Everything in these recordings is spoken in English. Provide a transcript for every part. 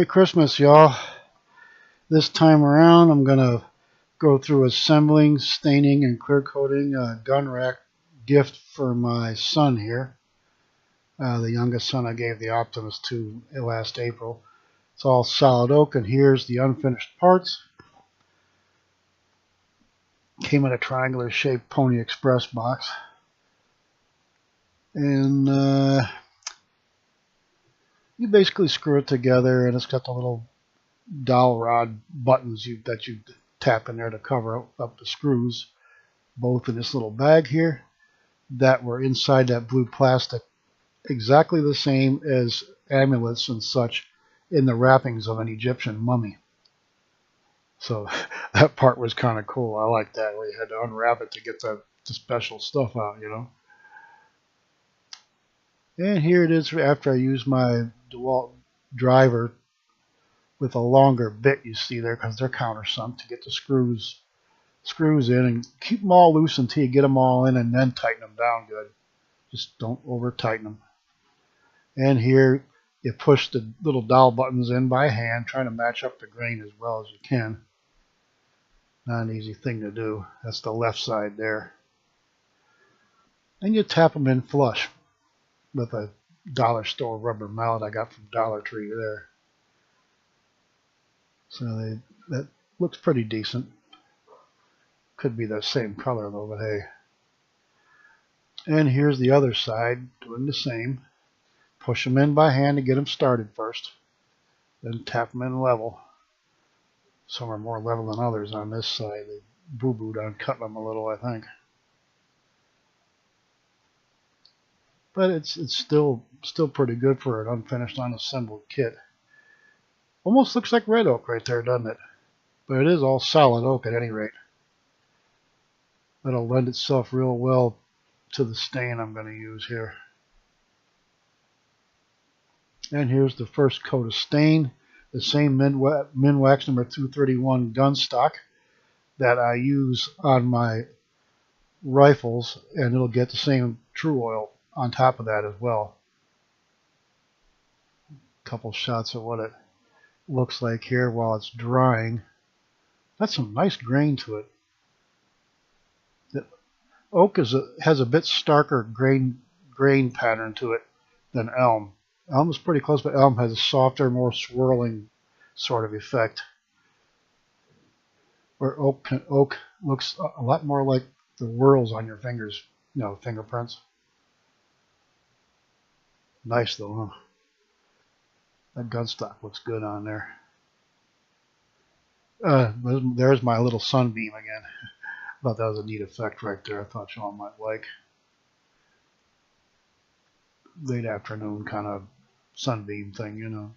Christmas, y'all. This time around, I'm going to go through assembling, staining, and clear coating a Gunrack gift for my son here. The youngest son I gave the Optimus to last April. It's all solid oak, and here's the unfinished parts. Came in a triangular shaped Pony Express box. And you basically screw it together, and it's got the little dowel rod buttons that you tap in there to cover up the screws, both in this little bag here that were inside that blue plastic, exactly the same as amulets and such in the wrappings of an Egyptian mummy. So that part was kind of cool. I like that, where you had to unwrap it to get the special stuff out, you know. And here it is after I use my DeWalt driver with a longer bit, you see there, because they're countersunk, to get the screws in and keep them all loose until you get them all in, and then tighten them down good. Just don't over tighten them. And here you push the little dowel buttons in by hand, trying to match up the grain as well as you can. Not an easy thing to do. That's the left side there. And you tap them in flush with a dollar store rubber mallet I got from Dollar Tree there. So that looks pretty decent. Could be the same color though, but hey. And here's the other side, doing the same. Push them in by hand to get them started first. Then tap them in level. Some are more level than others on this side. They boo-booed on cutting them a little, I think. But it's still pretty good for an unfinished, unassembled kit. Almost looks like red oak right there, doesn't it? But it is all solid oak at any rate. That'll lend itself real well to the stain I'm going to use here. And here's the first coat of stain. The same Minwax number 231 gun stock that I use on my rifles, and it'll get the same True Oil on top of that as well. A couple shots of what it looks like here while it's drying. That's some nice grain to it. The oak has a bit starker grain pattern to it than elm. Elm is pretty close, but elm has a softer, more swirling sort of effect. Where oak looks a lot more like the whorls on your fingers, you know, fingerprints. Nice though, huh? That gun stock looks good on there. There's my little sunbeam again. I thought that was a neat effect right there. I thought y'all might like. Late afternoon kind of sunbeam thing, you know.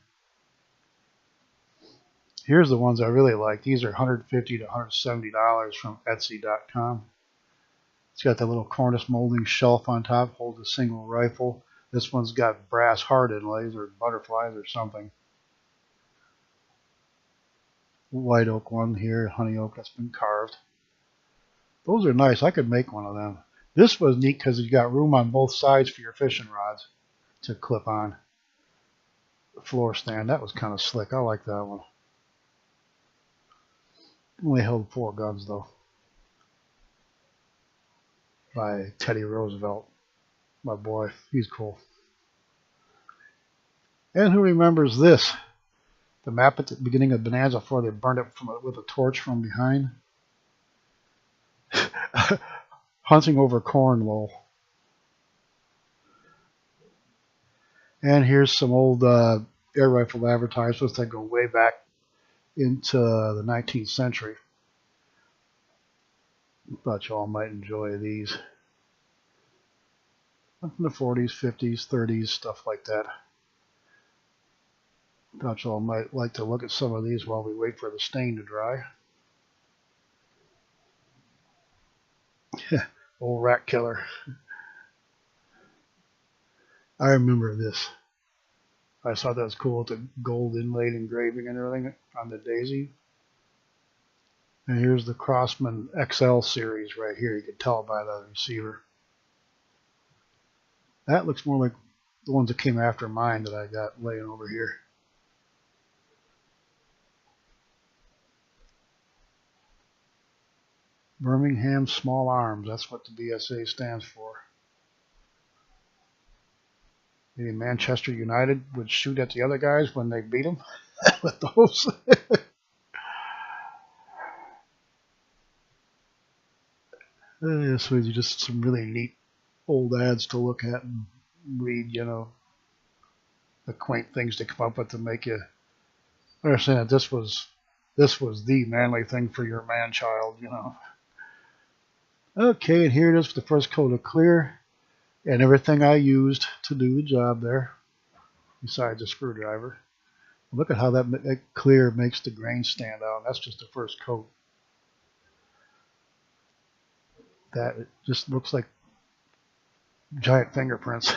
Here's the ones I really like. These are $150 to $170 from Etsy.com. It's got that little cornice molding shelf on top, holds a single rifle. This one's got brass heart inlays or butterflies or something. White oak one here, honey oak that's been carved. Those are nice. I could make one of them. This was neat because you got room on both sides for your fishing rods to clip on. The floor stand, that was kind of slick. I like that one. Only held 4 guns though. By Teddy Roosevelt. My boy, he's cool. And who remembers this? The map at the beginning of Bonanza before they burned it with a torch from behind. Hunting over Cornwall. And here's some old air rifle advertisements that go way back into the 19th century. Thought y'all might enjoy these. From the 40s, 50s, 30s, stuff like that. Thought y'all might like to look at some of these while we wait for the stain to dry. Old rat killer. I remember this. I thought that was cool with the gold inlaid engraving and everything on the daisy. And here's the Crossman XL series right here. You can tell by the receiver. That looks more like the ones that came after mine that I got laying over here. Birmingham Small Arms. That's what the BSA stands for. Maybe Manchester United would shoot at the other guys when they beat them with those. This was just some really neat old ads to look at and read, you know, the quaint things to come up with to make you understand that this was the manly thing for your man-child, you know. Okay, and here it is for the first coat of clear and everything I used to do the job there, besides the screwdriver. Look at how that clear makes the grain stand out. That's just the first coat. That it just looks like giant fingerprints.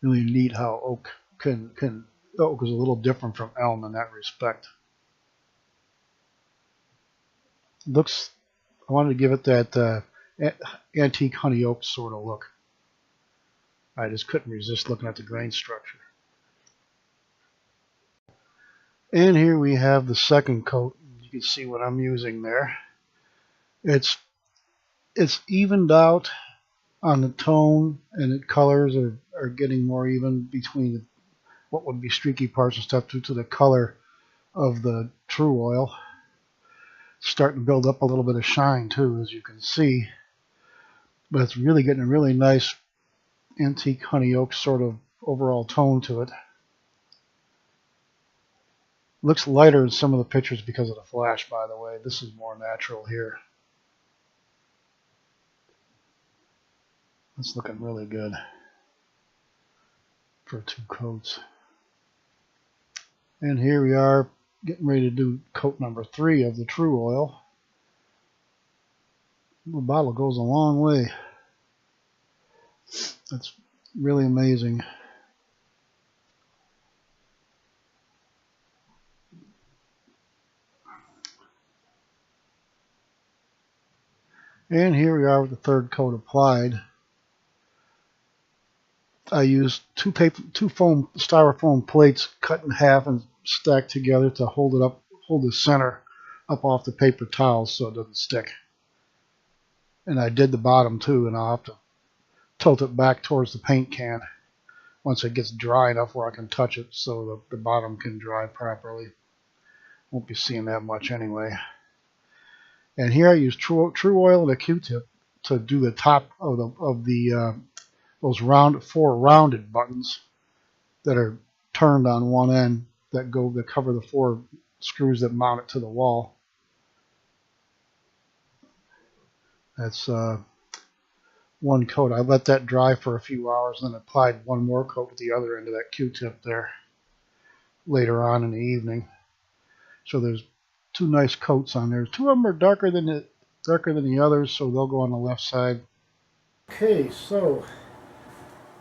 Really neat how oak oak is a little different from elm in that respect. Looks, I wanted to give it that antique honey oak sort of look. I just couldn't resist looking at the grain structure. And here we have the second coat. You can see what I'm using there. It's evened out on the tone, and the colors are getting more even between what would be streaky parts and stuff due to the color of the true oil. It's starting to build up a little bit of shine too, as you can see. But it's really getting a really nice antique honey oak sort of overall tone to it. Looks lighter in some of the pictures because of the flash, by the way. This is more natural here. It's looking really good for 2 coats. And here we are getting ready to do coat number 3 of the true oil. The bottle goes a long way. That's really amazing. And here we are with the 3rd coat applied. I used two styrofoam plates cut in half and stacked together to hold the center up off the paper towels so it doesn't stick. And I did the bottom too, and I'll have to tilt it back towards the paint can once it gets dry enough where I can touch it so the bottom can dry properly. Won't be seeing that much anyway. And here I use true oil and a Q-tip to do the top of those 4 rounded buttons that are turned on one end that cover the 4 screws that mount it to the wall. That's 1 coat. I let that dry for a few hours and then applied 1 more coat with the other end of that Q-tip there later on in the evening. So there's 2 nice coats on there. 2 of them are darker than the others, so they'll go on the left side. Okay, so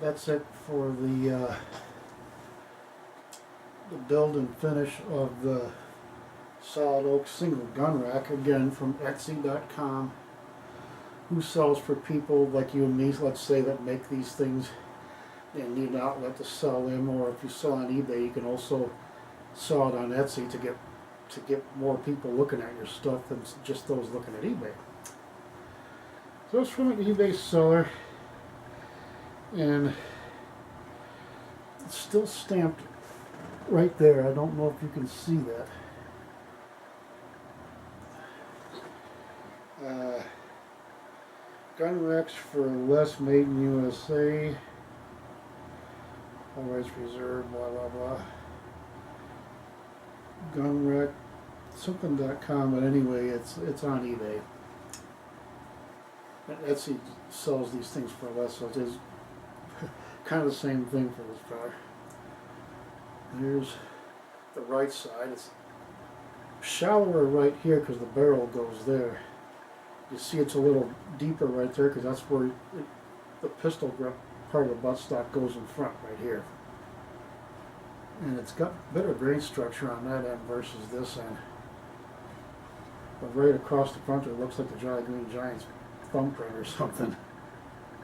that's it for the build and finish of the solid oak single gun rack, again from Etsy.com. Who sells for people like you and me, let's say, that make these things and need an outlet to sell them, or if you sell on eBay, you can also sell it on Etsy to get more people looking at your stuff than just those looking at eBay. So it's from an eBay seller, and it's still stamped right there. I don't know if you can see that. Gunracks for less, made in USA. All rights reserved, blah blah blah. Gunrack, something.com, but anyway, it's on eBay. And Etsy sells these things for less, so it is kind of the same thing for this car. Here's the right side. It's shallower right here because the barrel goes there. You see it's a little deeper right there because that's where the pistol grip part of the buttstock goes in front right here. And it's got better grain structure on that end versus this end. But right across the front it looks like the Jolly Green Giant's thumbprint or something.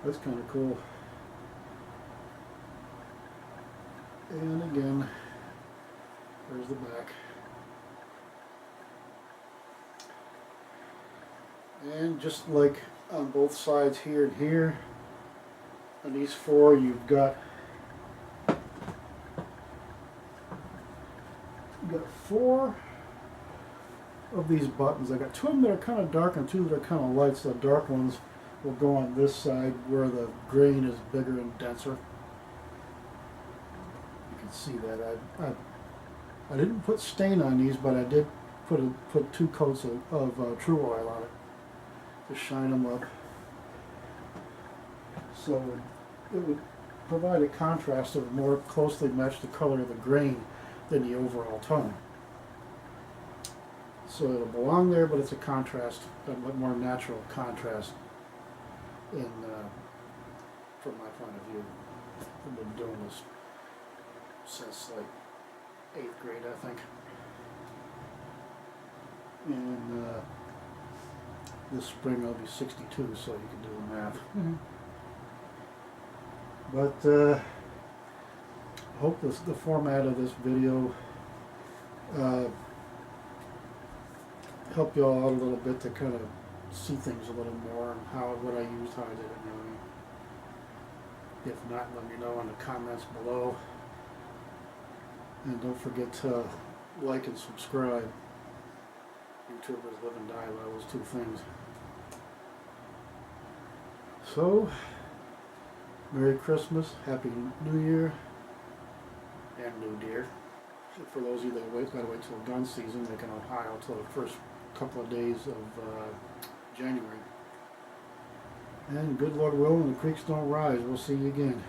That's kind of cool. And again, there's the back. And just like on both sides here and here, on these four you've got four of these buttons. I got two of them that are kind of dark and two that are kind of light, so the dark ones will go on this side where the grain is bigger and denser. You can see that. I didn't put stain on these, but I did put 2 coats of True Oil on it to shine them up. So it would provide a contrast that would more closely match the color of the grain than the overall tone. So it'll belong there, but it's a contrast, a more natural contrast from my point of view. I've been doing this since like 8th grade, I think. And this spring I'll be 62, so you can do the math. But I hope the format of this video help you all out a little bit to kind of see things a little more and what I used, how I did it, and everything. If not, let me know in the comments below. And don't forget to like and subscribe. YouTubers live and die by those 2 things. So, Merry Christmas, Happy New Year, and New Deer. For those of you that gotta wait till gun season, like in Ohio, till the first couple of days of January. And good Lord willing, the creeks don't rise. We'll see you again.